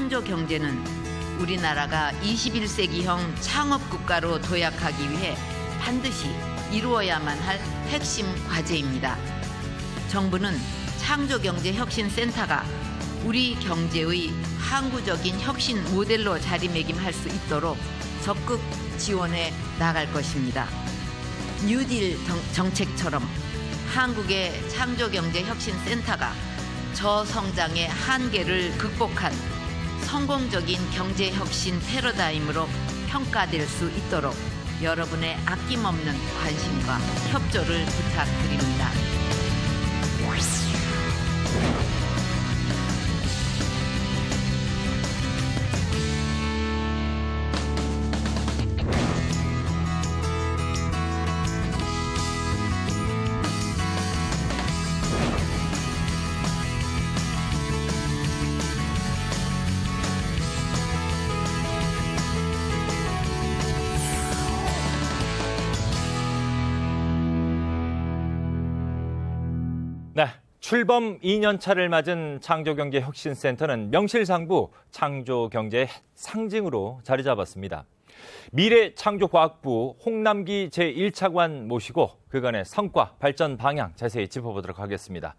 창조 경제는 우리나라가 21세기형 창업 국가로 도약하기 위해 반드시 이루어야만 할 핵심 과제입니다. 정부는 창조경제혁신센터가 우리 경제의 항구적인 혁신 모델로 자리매김할 수 있도록 적극 지원해 나갈 것입니다. 뉴딜 정책처럼 한국의 창조경제혁신센터가 저성장의 한계를 극복한 성공적인 경제혁신 패러다임으로 평가될 수 있도록 여러분의 아낌없는 관심과 협조를 부탁드립니다. 네, 출범 2년차를 맞은 창조경제혁신센터는 명실상부 창조경제의 상징으로 자리 잡았습니다. 미래창조과학부 홍남기 제1차관 모시고 그간의 성과, 발전 방향 자세히 짚어보도록 하겠습니다.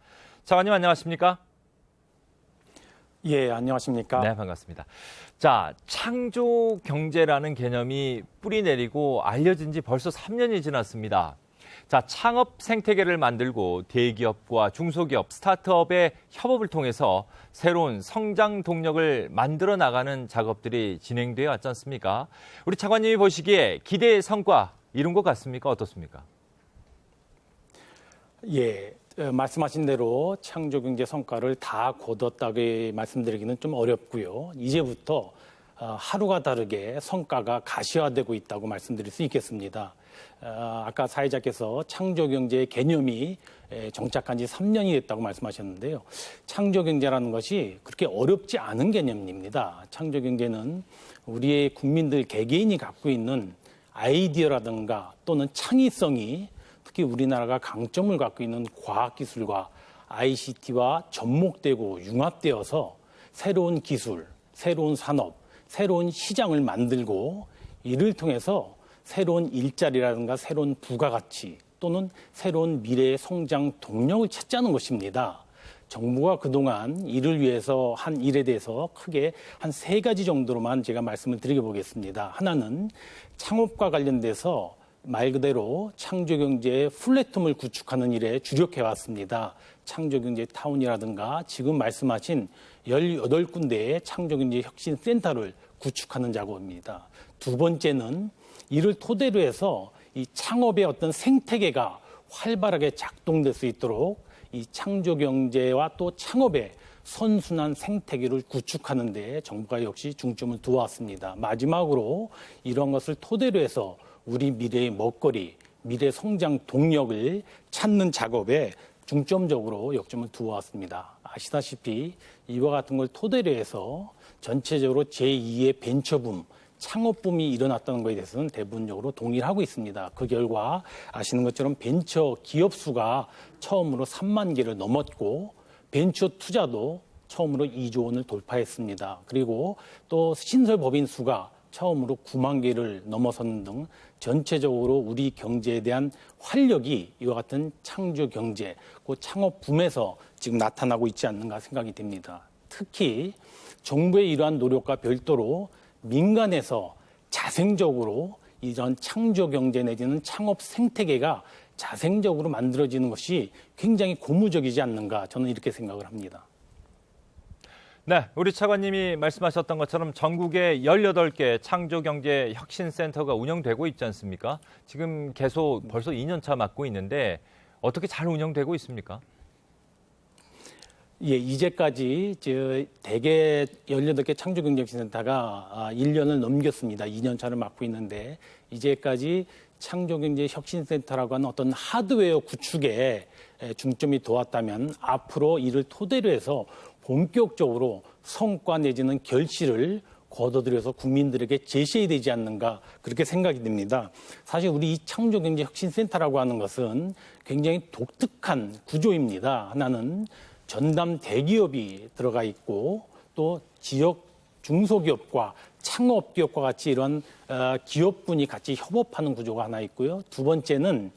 차관님 안녕하십니까? 예, 안녕하십니까? 네, 반갑습니다. 자, 창조경제라는 개념이 뿌리 내리고 알려진 지 벌써 3년이 지났습니다. 자, 창업 생태계를 만들고 대기업과 중소기업, 스타트업의 협업을 통해서 새로운 성장 동력을 만들어 나가는 작업들이 진행되어 왔지 않습니까? 우리 차관님이 보시기에 기대의 성과 이룬 것 같습니까? 어떻습니까? 예, 말씀하신 대로 창조경제 성과를 다 거뒀다고 말씀드리기는 좀 어렵고요. 이제부터 하루가 다르게 성과가 가시화되고 있다고 말씀드릴 수 있겠습니다. 아까 사회자께서 창조경제의 개념이 정착한 지 3년이 됐다고 말씀하셨는데요. 창조경제라는 것이 그렇게 어렵지 않은 개념입니다. 창조경제는 우리의 국민들 개개인이 갖고 있는 아이디어라든가 또는 창의성이 특히 우리나라가 강점을 갖고 있는 과학기술과 ICT와 접목되고 융합되어서 새로운 기술, 새로운 산업, 새로운 시장을 만들고 이를 통해서 새로운 일자리라든가 새로운 부가가치 또는 새로운 미래의 성장 동력을 찾자는 것입니다. 정부가 그동안 이를 위해서 한 일에 대해서 크게 한 3가지 정도로만 제가 말씀을 드려보겠습니다. 하나는 창업과 관련돼서 말 그대로 창조경제의 플랫폼을 구축하는 일에 주력해 왔습니다. 창조경제 타운이라든가 지금 말씀하신 18군데의 창조경제 혁신센터를 구축하는 작업입니다. 두 번째는 이를 토대로 해서 이 창업의 어떤 생태계가 활발하게 작동될 수 있도록 이 창조경제와 또 창업의 선순환 생태계를 구축하는 데 정부가 역시 중점을 두어왔습니다. 마지막으로 이런 것을 토대로 해서 우리 미래의 먹거리, 미래 성장 동력을 찾는 작업에 중점적으로 역점을 두어왔습니다. 아시다시피 이와 같은 걸 토대로 해서 전체적으로 제2의 벤처붐, 창업붐이 일어났다는 것에 대해서는 대부분적으로 동의를 하고 있습니다. 그 결과 아시는 것처럼 벤처 기업 수가 처음으로 3만 개를 넘었고 벤처 투자도 처음으로 2조 원을 돌파했습니다. 그리고 또 신설법인 수가 처음으로 9만 개를 넘어서는 등 전체적으로 우리 경제에 대한 활력이 이와 같은 창조 경제, 그 창업 붐에서 지금 나타나고 있지 않는가 생각이 됩니다. 특히 정부의 이러한 노력과 별도로 민간에서 자생적으로 이런 창조 경제 내지는 창업 생태계가 자생적으로 만들어지는 것이 굉장히 고무적이지 않는가 저는 이렇게 생각을 합니다. 네, 우리 차관님이 말씀하셨던 것처럼 전국에 18개 창조경제혁신센터가 운영되고 있지 않습니까? 지금 계속 벌써 2년차 맡고 있는데 어떻게 잘 운영되고 있습니까? 예, 이제까지 대개 18개 창조경제혁신센터가 1년을 넘겼습니다. 2년차를 맡고 있는데 이제까지 창조경제혁신센터라고 하는 어떤 하드웨어 구축에 중점이 둬왔다면 앞으로 이를 토대로 해서 본격적으로 성과 내지는 결실을 거둬들여서 국민들에게 제시해야 되지 않는가 그렇게 생각이 듭니다. 사실 우리 이 창조경제혁신센터라고 하는 것은 굉장히 독특한 구조입니다. 하나는 전담 대기업이 들어가 있고 또 지역 중소기업과 창업기업과 같이 이런 기업군이 같이 협업하는 구조가 하나 있고요. 두 번째는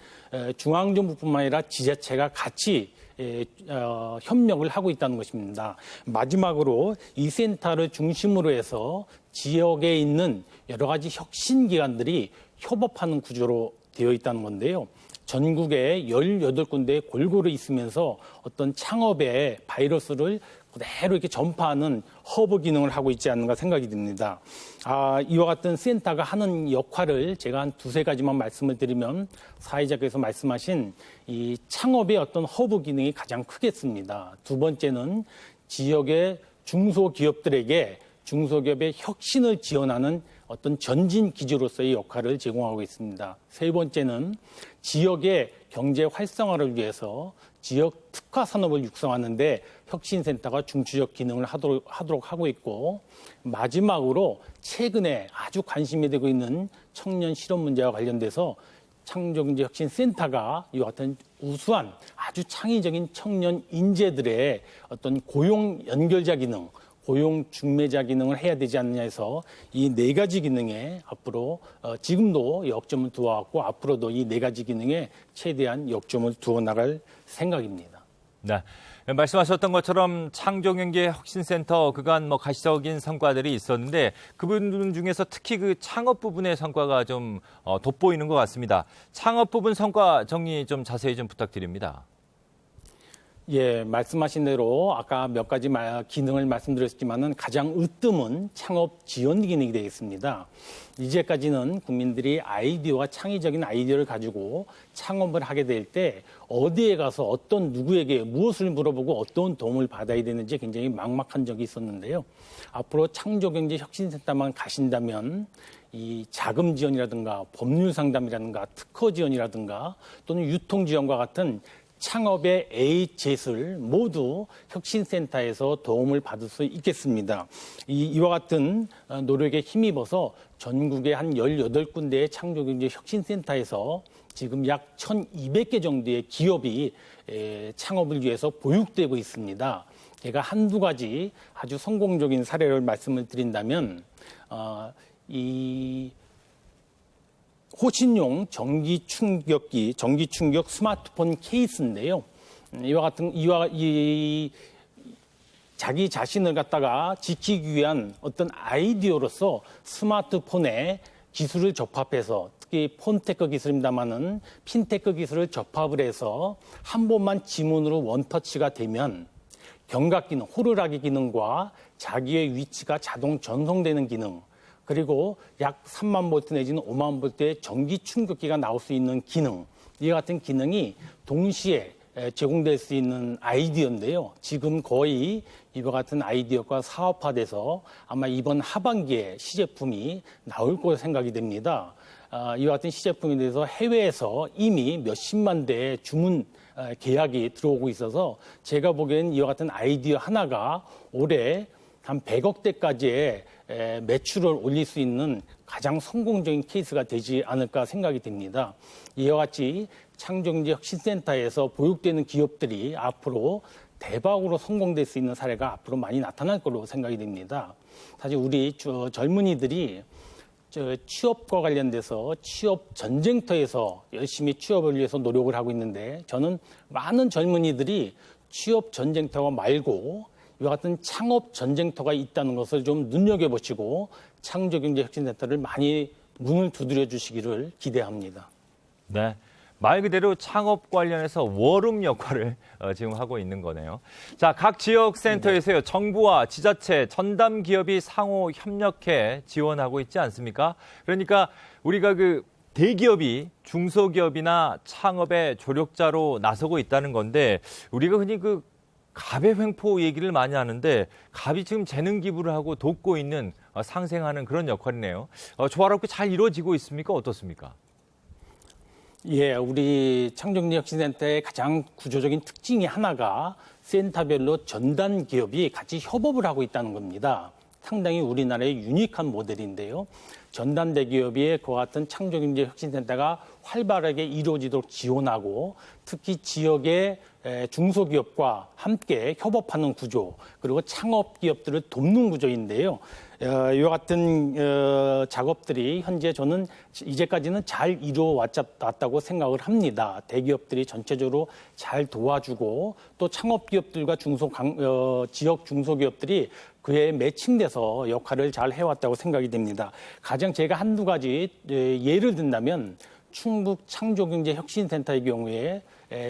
중앙정부뿐만 아니라 지자체가 같이 협력을 하고 있다는 것입니다. 마지막으로 이 센터를 중심으로 해서 지역에 있는 여러 가지 혁신기관들이 협업하는 구조로 되어 있다는 건데요. 전국에 18군데에 골고루 있으면서 어떤 창업의 바이러스를 그대로 이렇게 전파하는 허브 기능을 하고 있지 않는가 생각이 듭니다. 이와 같은 센터가 하는 역할을 제가 한 두세 가지만 말씀을 드리면 사회자께서 말씀하신 이 창업의 어떤 허브 기능이 가장 크겠습니다. 두 번째는 지역의 중소기업들에게 중소기업의 혁신을 지원하는 어떤 전진 기지로서의 역할을 제공하고 있습니다. 세 번째는 지역의 경제 활성화를 위해서 지역 특화 산업을 육성하는데 혁신센터가 중추적 기능을 하도록 하고 있고, 마지막으로 최근에 아주 관심이 되고 있는 청년 실업 문제와 관련돼서 창조경제혁신센터가 이와 같은 우수한 아주 창의적인 청년 인재들의 어떤 고용 연결자 기능, 고용 중매자 기능을 해야 되지 않느냐 해서 이 네 가지 기능에 앞으로 지금도 역점을 두어왔고 앞으로도 이 네 가지 기능에 최대한 역점을 두어 나갈 생각입니다. 네. 말씀하셨던 것처럼 창조경제혁신센터 그간 가시적인 성과들이 있었는데 그 부분 중에서 특히 그 창업 부분의 성과가 좀 돋보이는 것 같습니다. 창업 부분 성과 정리 좀 자세히 좀 부탁드립니다. 예, 말씀하신 대로 아까 몇 가지 기능을 말씀드렸지만은 가장 으뜸은 창업 지원 기능이 되겠습니다. 이제까지는 국민들이 아이디어와 창의적인 아이디어를 가지고 창업을 하게 될 때 어디에 가서 어떤 누구에게 무엇을 물어보고 어떤 도움을 받아야 되는지 굉장히 막막한 적이 있었는데요. 앞으로 창조경제혁신센터만 가신다면 이 자금 지원이라든가 법률 상담이라든가 특허 지원이라든가 또는 유통 지원과 같은 창업의 Ajet을 모두 혁신센터에서 도움을 받을 수 있겠습니다. 이와 같은 노력에 힘입어서 전국의 한 18군데의 창조경제혁신센터에서 지금 약 1,200개 정도의 기업이 창업을 위해서 보육되고 있습니다. 제가 한두 가지 아주 성공적인 사례를 말씀을 드린다면 이 호신용 전기 충격 스마트폰 케이스인데요. 자기 자신을 갖다가 지키기 위한 어떤 아이디어로서 스마트폰에 기술을 접합해서 특히 폰테크 기술입니다만은 핀테크 기술을 접합을 해서 한 번만 지문으로 원터치가 되면 경각 기능, 호루라기 기능과 자기의 위치가 자동 전송되는 기능, 그리고 약 3만 볼트 내지는 5만 볼트의 전기 충격기가 나올 수 있는 기능, 이와 같은 기능이 동시에 제공될 수 있는 아이디어인데요. 지금 거의 이와 같은 아이디어가 사업화돼서 아마 이번 하반기에 시제품이 나올 것으로 생각이 됩니다. 이와 같은 시제품에 대해서 해외에서 이미 몇십만 대의 주문 계약이 들어오고 있어서 제가 보기엔 이와 같은 아이디어 하나가 올해 한 100억대까지의 매출을 올릴 수 있는 가장 성공적인 케이스가 되지 않을까 생각이 됩니다. 이와 같이 창조경제혁신센터에서 보육되는 기업들이 앞으로 대박으로 성공될 수 있는 사례가 앞으로 많이 나타날 거로 생각이 됩니다. 사실 우리 젊은이들이 취업과 관련돼서 취업 전쟁터에서 열심히 취업을 위해서 노력을 하고 있는데, 저는 많은 젊은이들이 취업 전쟁터가 말고 이와 같은 창업 전쟁터가 있다는 것을 좀 눈여겨보시고 창조경제혁신센터를 많이 문을 두드려 주시기를 기대합니다. 네. 말 그대로 창업 관련해서 워룸 역할을 지금 하고 있는 거네요. 자, 각 지역 센터에서요, 정부와 지자체, 전담 기업이 상호 협력해 지원하고 있지 않습니까? 그러니까 우리가 그 대기업이 중소기업이나 창업의 조력자로 나서고 있다는 건데, 우리가 흔히 그 갑의 횡포 얘기를 많이 하는데 갑이 지금 재능 기부를 하고 돕고 있는 상생하는 그런 역할이네요. 조화롭게 잘 이루어지고 있습니까? 어떻습니까? 예, 우리 창조경제혁신센터의 가장 구조적인 특징이 하나가 센터별로 전담 기업이 같이 협업을 하고 있다는 겁니다. 상당히 우리나라의 유니크한 모델인데요. 전담 대기업이 그와 같은 창조경제혁신센터가 활발하게 이루어지도록 지원하고, 특히 지역의 중소기업과 함께 협업하는 구조, 그리고 창업기업들을 돕는 구조인데요. 이와 같은 작업들이 현재 저는 이제까지는 잘 이루어왔다고 생각을 합니다. 대기업들이 전체적으로 잘 도와주고 또 창업기업들과 지역 중소기업들이 그에 매칭돼서 역할을 잘 해왔다고 생각이 됩니다. 가장 제가 한두 가지 예를 든다면 충북 창조경제혁신센터의 경우에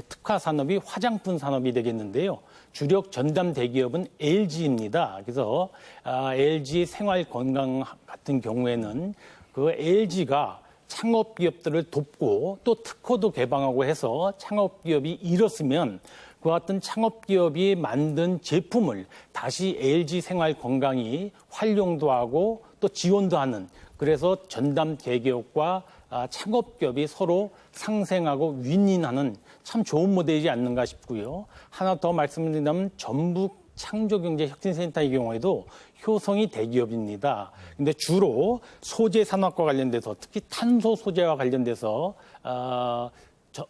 특화 산업이 화장품 산업이 되겠는데요. 주력 전담 대기업은 LG입니다. 그래서 LG 생활건강 같은 경우에는 그 LG가 창업기업들을 돕고 또 특허도 개방하고 해서 창업기업이 일었으면 그 같은 창업기업이 만든 제품을 다시 LG 생활건강이 활용도 하고 또 지원도 하는, 그래서 전담 대기업과 창업기업이 서로 상생하고 윈윈하는 참 좋은 모델이지 않는가 싶고요. 하나 더 말씀드리자면 전북 창조경제혁신센터의 경우에도 효성이 대기업입니다. 근데 주로 소재 산업과 관련돼서 특히 탄소 소재와 관련돼서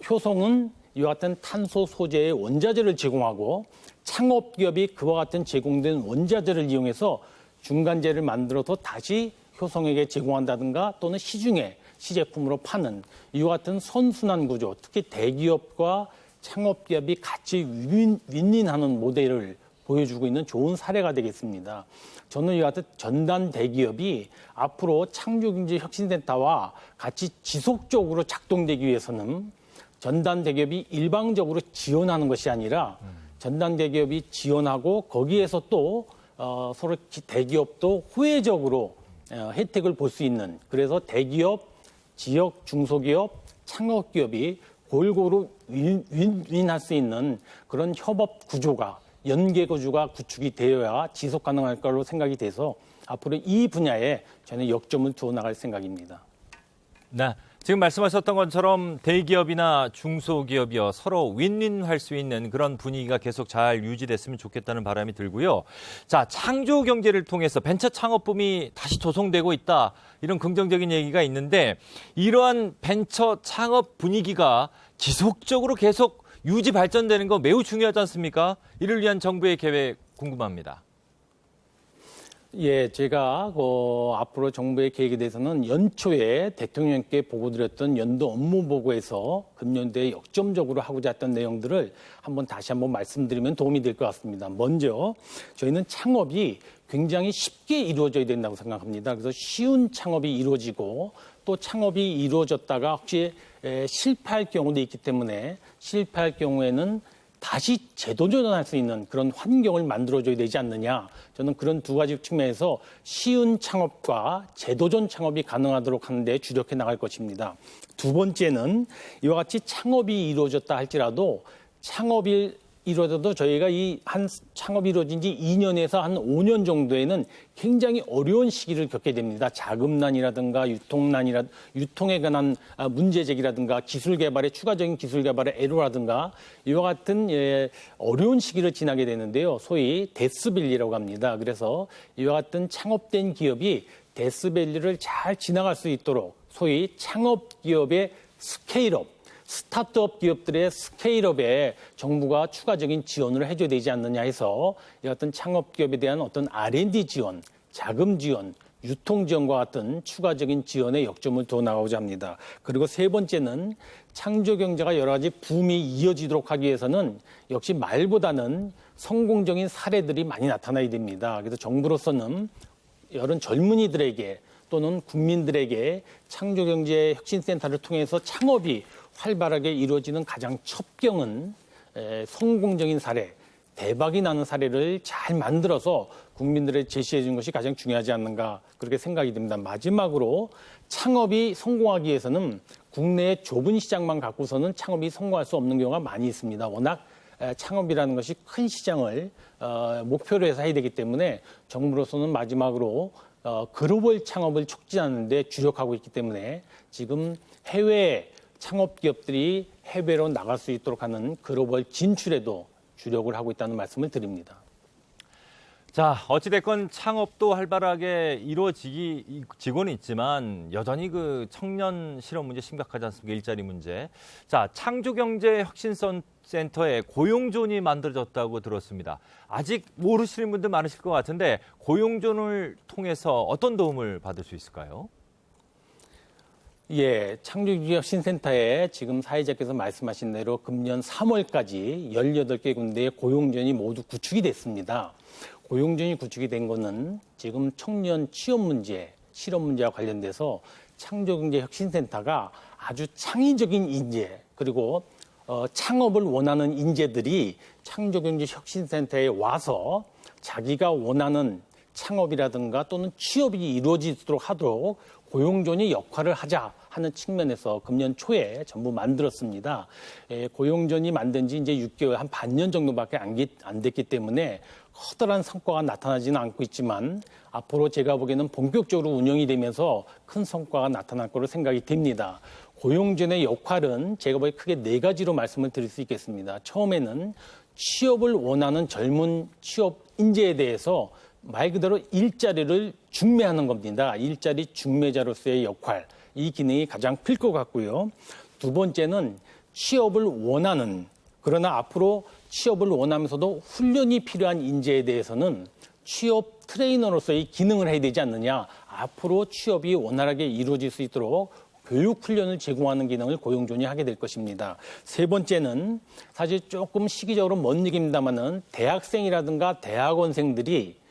효성은 이와 같은 탄소 소재의 원자재를 제공하고 창업기업이 그와 같은 제공된 원자재를 이용해서 중간재를 만들어서 다시 효성에게 제공한다든가 또는 시중에 시제품으로 파는 이와 같은 선순환 구조, 특히 대기업과 창업기업이 같이 윈윈하는 모델을 보여주고 있는 좋은 사례가 되겠습니다. 저는 이와 같은 전담 대기업이 앞으로 창조경제혁신센터와 같이 지속적으로 작동되기 위해서는 전담 대기업이 일방적으로 지원하는 것이 아니라 전담 대기업이 지원하고 거기에서 또 서로 대기업도 호혜적으로 혜택을 볼 수 있는, 그래서 대기업, 지역 중소기업, 창업기업이 골고루 윈윈할 수 있는 그런 협업 구조가, 연계 구조가 구축이 되어야 지속 가능할 거로 생각이 돼서 앞으로 이 분야에 저는 역점을 두어 나갈 생각입니다. 네. 지금 말씀하셨던 것처럼 대기업이나 중소기업이요 서로 윈윈할 수 있는 그런 분위기가 계속 잘 유지됐으면 좋겠다는 바람이 들고요. 자, 창조 경제를 통해서 벤처 창업붐이 다시 조성되고 있다. 이런 긍정적인 얘기가 있는데 이러한 벤처 창업 분위기가 지속적으로 계속 유지 발전되는 거 매우 중요하지 않습니까? 이를 위한 정부의 계획 궁금합니다. 예, 제가 앞으로 정부의 계획에 대해서는 연초에 대통령께 보고드렸던 연도 업무 보고에서 금년도에 역점적으로 하고자 했던 내용들을 다시 한번 말씀드리면 도움이 될 것 같습니다. 먼저 저희는 창업이 굉장히 쉽게 이루어져야 된다고 생각합니다. 그래서 쉬운 창업이 이루어지고 또 창업이 이루어졌다가 혹시 실패할 경우도 있기 때문에 실패할 경우에는 다시 재도전할 수 있는 그런 환경을 만들어줘야 되지 않느냐. 저는 그런 두 가지 측면에서 쉬운 창업과 재도전 창업이 가능하도록 하는 데 주력해 나갈 것입니다. 두 번째는 이와 같이 창업이 이루어졌다 할지라도 창업이 이루어져도 저희가 창업이 이루어진 지 2년에서 한 5년 정도에는 굉장히 어려운 시기를 겪게 됩니다. 자금난이라든가 유통에 관한 문제 제기라든가 추가적인 기술 개발의 애로라든가 이와 같은 어려운 시기를 지나게 되는데요. 소위 데스밸리라고 합니다. 그래서 이와 같은 창업된 기업이 데스밸리를 잘 지나갈 수 있도록 소위 창업기업의 스케일업, 스타트업 기업들의 스케일업에 정부가 추가적인 지원을 해줘야 되지 않느냐 해서 이 같은 창업기업에 대한 어떤 R&D 지원, 자금 지원, 유통 지원과 같은 추가적인 지원에 역점을 두어 나가고자 합니다. 그리고 세 번째는 창조 경제가 여러 가지 붐이 이어지도록 하기 위해서는 역시 말보다는 성공적인 사례들이 많이 나타나야 됩니다. 그래서 정부로서는 여러 젊은이들에게 또는 국민들에게 창조경제혁신센터를 통해서 창업이 활발하게 이루어지는 가장 첩경은 성공적인 사례, 대박이 나는 사례를 잘 만들어서 국민들에 제시해 준 것이 가장 중요하지 않는가 그렇게 생각이 듭니다. 마지막으로 창업이 성공하기 위해서는 국내의 좁은 시장만 갖고서는 창업이 성공할 수 없는 경우가 많이 있습니다. 워낙 창업이라는 것이 큰 시장을 목표로 해서 해야 되기 때문에 정부로서는 마지막으로 글로벌 창업을 촉진하는 데 주력하고 있기 때문에 지금 해외 창업 기업들이 해외로 나갈 수 있도록 하는 글로벌 진출에도 주력을 하고 있다는 말씀을 드립니다. 자, 어찌됐건 창업도 활발하게 이루어지고는 있지만 여전히 그 청년 실업 문제 심각하지 않습니까? 일자리 문제. 자, 창조경제혁신센터에 고용존이 만들어졌다고 들었습니다. 아직 모르시는 분들 많으실 것 같은데 고용존을 통해서 어떤 도움을 받을 수 있을까요? 예, 창조경제혁신센터에 지금 사회자께서 말씀하신 대로 금년 3월까지 18개 군데의 고용존이 모두 구축이 됐습니다. 고용존이 구축이 된 거는 지금 청년 취업 문제, 실업 문제와 관련돼서 창조경제혁신센터가 아주 창의적인 인재 그리고 창업을 원하는 인재들이 창조경제혁신센터에 와서 자기가 원하는 창업이라든가 또는 취업이 이루어지도록 하도록 고용존이 역할을 하자 하는 측면에서 금년 초에 전부 만들었습니다. 고용존이 만든 지 이제 6개월, 한 반년 정도밖에 안 됐기 때문에 커다란 성과가 나타나지는 않고 있지만 앞으로 제가 보기에는 본격적으로 운영이 되면서 큰 성과가 나타날 거로 생각이 됩니다. 고용존의 역할은 제가 보기에 크게 4가지로 말씀을 드릴 수 있겠습니다. 처음에는 취업을 원하는 젊은 취업 인재에 대해서 말 그대로 일자리를 중매하는 겁니다. 일자리 중매자로서의 역할, 이 기능이 가장 클 것 같고요. 두 번째는 취업을 원하는, 그러나 앞으로 취업을 원하면서도 훈련이 필요한 인재에 대해서는 취업 트레이너로서의 기능을 해야 되지 않느냐. 앞으로 취업이 원활하게 이루어질 수 있도록 교육 훈련을 제공하는 기능을 고용존이 하게 될 것입니다. 세 번째는 사실 조금 시기적으로 먼 얘기입니다만은 대학생이라든가 대학원생들이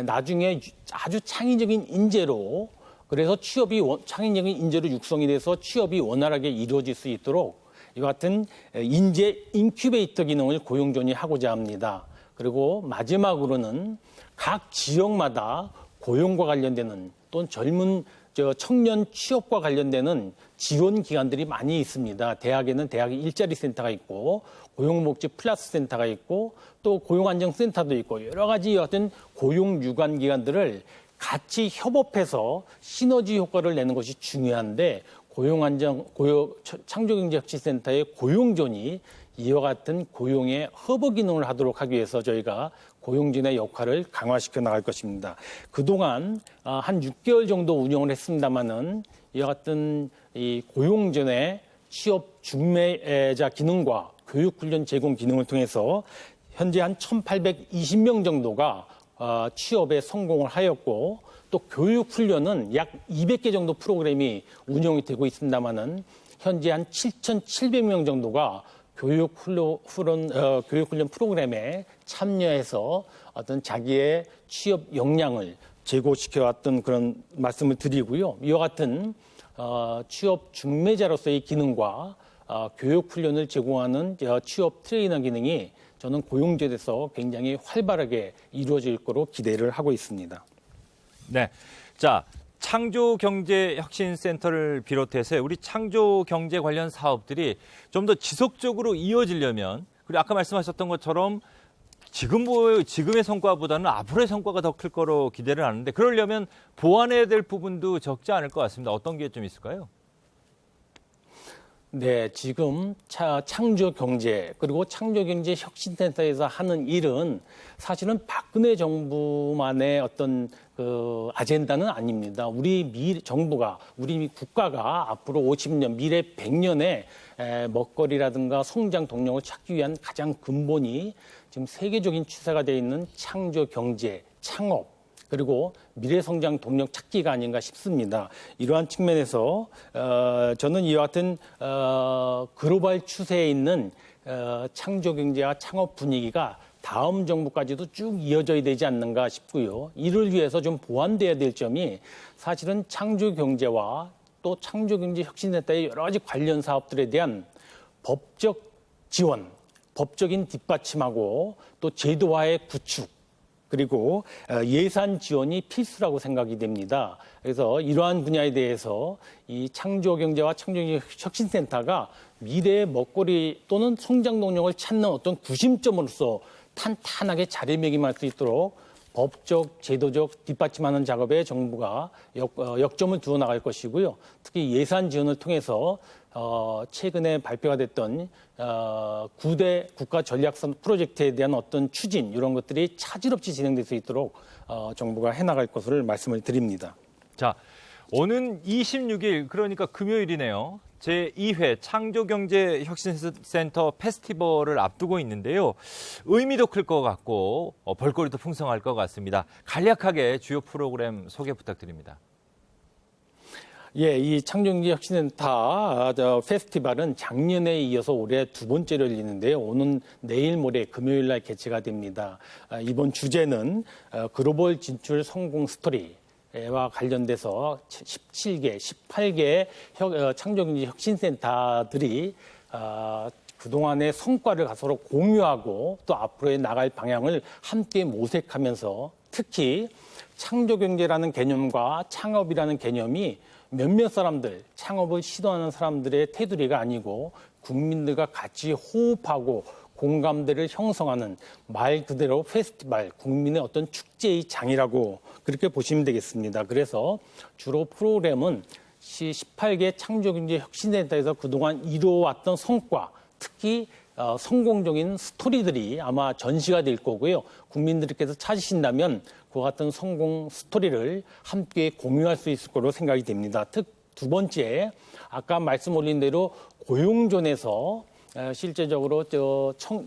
나중에 아주 창의적인 인재로 그래서 창의적인 인재로 육성이 돼서 취업이 원활하게 이루어질 수 있도록 이와 같은 인재 인큐베이터 기능을 고용존이 하고자 합니다. 그리고 마지막으로는 각 지역마다 고용과 관련되는 또는 젊은 청년 취업과 관련되는 지원 기관들이 많이 있습니다. 대학에는 대학 일자리 센터가 있고 고용복지 플러스 센터가 있고 또 고용안정센터도 있고 여러 가지 어떤 고용 유관 기관들을 같이 협업해서 시너지 효과를 내는 것이 중요한데 창조경제혁신센터의 고용존이 이와 같은 고용의 허브 기능을 하도록 하기 위해서 저희가 고용존의 역할을 강화시켜 나갈 것입니다. 그동안 한 6개월 정도 운영을 했습니다마는 이와 같은 이 고용존의 취업 중매자 기능과 교육훈련 제공 기능을 통해서 현재 한 1,820명 정도가 취업에 성공을 하였고 또 교육훈련은 약 200개 정도 프로그램이 운영이 되고 있습니다마는 현재 한 7,700명 정도가 교육훈련 프로그램에 참여해서 어떤 자기의 취업 역량을 제고시켜왔던 그런 말씀을 드리고요. 이와 같은 취업 중매자로서의 기능과 교육훈련을 제공하는 취업 트레이너 기능이 저는 고용제에서 굉장히 활발하게 이루어질 거로 기대를 하고 있습니다. 네, 자 창조경제혁신센터를 비롯해서 우리 창조경제 관련 사업들이 좀 더 지속적으로 이어지려면 그리고 아까 말씀하셨던 것처럼 지금의 성과보다는 앞으로의 성과가 더 클 거로 기대를 하는데 그러려면 보완해야 될 부분도 적지 않을 것 같습니다. 어떤 게 좀 있을까요? 네, 지금 창조경제 그리고 창조경제혁신센터에서 하는 일은 사실은 박근혜 정부만의 어떤 그 아젠다는 아닙니다. 우리 정부가 우리 국가가 앞으로 50년 미래 100년의 먹거리라든가 성장 동력을 찾기 위한 가장 근본이 지금 세계적인 추세가 되어 있는 창조경제, 창업 그리고 미래성장 동력 찾기가 아닌가 싶습니다. 이러한 측면에서 저는 이와 같은 글로벌 추세에 있는 창조경제와 창업 분위기가 다음 정부까지도 쭉 이어져야 되지 않는가 싶고요. 이를 위해서 좀 보완돼야 될 점이 사실은 창조경제와 또 창조경제혁신센터의 여러 가지 관련 사업들에 대한 법적 지원, 법적인 뒷받침하고 또 제도화의 구축 그리고 예산 지원이 필수라고 생각이 됩니다. 그래서 이러한 분야에 대해서 이 창조경제와 창조경제혁신센터가 미래의 먹거리 또는 성장 동력을 찾는 어떤 구심점으로서 탄탄하게 자리매김할 수 있도록 법적, 제도적 뒷받침하는 작업에 정부가 역점을 두어 나갈 것이고요. 특히 예산 지원을 통해서 최근에 발표가 됐던 9대 국가 전략선 프로젝트에 대한 어떤 추진 이런 것들이 차질 없이 진행될 수 있도록 정부가 해나갈 것을 말씀을 드립니다. 자, 오는 26일 그러니까 금요일이네요. 제2회 창조경제혁신센터 페스티벌을 앞두고 있는데요. 의미도 클 것 같고 볼거리도 풍성할 것 같습니다. 간략하게 주요 프로그램 소개 부탁드립니다. 예, 이 창조경제혁신센터 페스티벌은 작년에 이어서 올해 두 번째로 열리는데요. 오는 내일 모레 금요일 날 개최가 됩니다. 이번 주제는 글로벌 진출 성공 스토리. 와 관련돼서 17개, 18개 창조경제 혁신센터들이 그동안의 성과를 서로 공유하고 또 앞으로의 나갈 방향을 함께 모색하면서 특히 창조경제라는 개념과 창업이라는 개념이 몇몇 사람들, 창업을 시도하는 사람들의 테두리가 아니고 국민들과 같이 호흡하고 공감대를 형성하는 말 그대로 페스티벌, 국민의 어떤 축제의 장이라고 그렇게 보시면 되겠습니다. 그래서 주로 프로그램은 18개 창조경제 혁신센터에서 그동안 이루어왔던 성과, 특히 성공적인 스토리들이 아마 전시가 될 거고요. 국민들께서 찾으신다면 그와 같은 성공 스토리를 함께 공유할 수 있을 거로 생각이 됩니다. 두 번째, 아까 말씀 올린 대로 고용존에서 실제적으로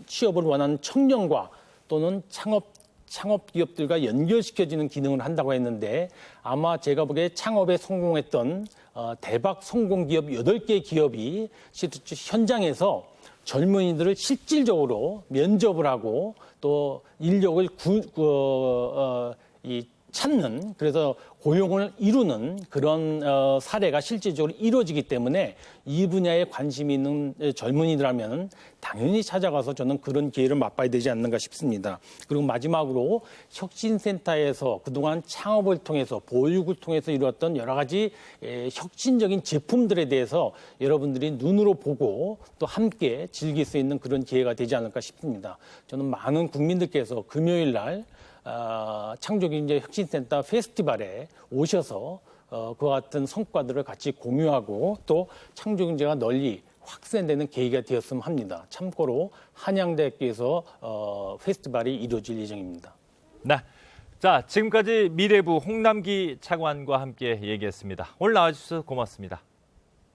취업을 원하는 청년과 또는 창업 기업들과 연결시켜지는 기능을 한다고 했는데 아마 제가 보기에 창업에 성공했던 대박 성공 기업 8개 기업이 현장에서 젊은이들을 실질적으로 면접을 하고 또 인력을 찾는 그래서 고용을 이루는 그런 사례가 실질적으로 이루어지기 때문에 이 분야에 관심이 있는 젊은이들하면 당연히 찾아가서 저는 그런 기회를 맛봐야 되지 않는가 싶습니다. 그리고 마지막으로 혁신센터에서 그동안 창업을 통해서 보육을 통해서 이루었던 여러 가지 혁신적인 제품들에 대해서 여러분들이 눈으로 보고 또 함께 즐길 수 있는 그런 기회가 되지 않을까 싶습니다. 저는 많은 국민들께서 금요일 날 창조경제혁신센터 페스티벌에 오셔서 그와 같은 성과들을 같이 공유하고 또 창조경제가 널리 확산되는 계기가 되었으면 합니다. 참고로 한양대학교에서 페스티벌이 이루어질 예정입니다. 네, 자 지금까지 미래부 홍남기 차관과 함께 얘기했습니다. 오늘 나와주셔서 고맙습니다.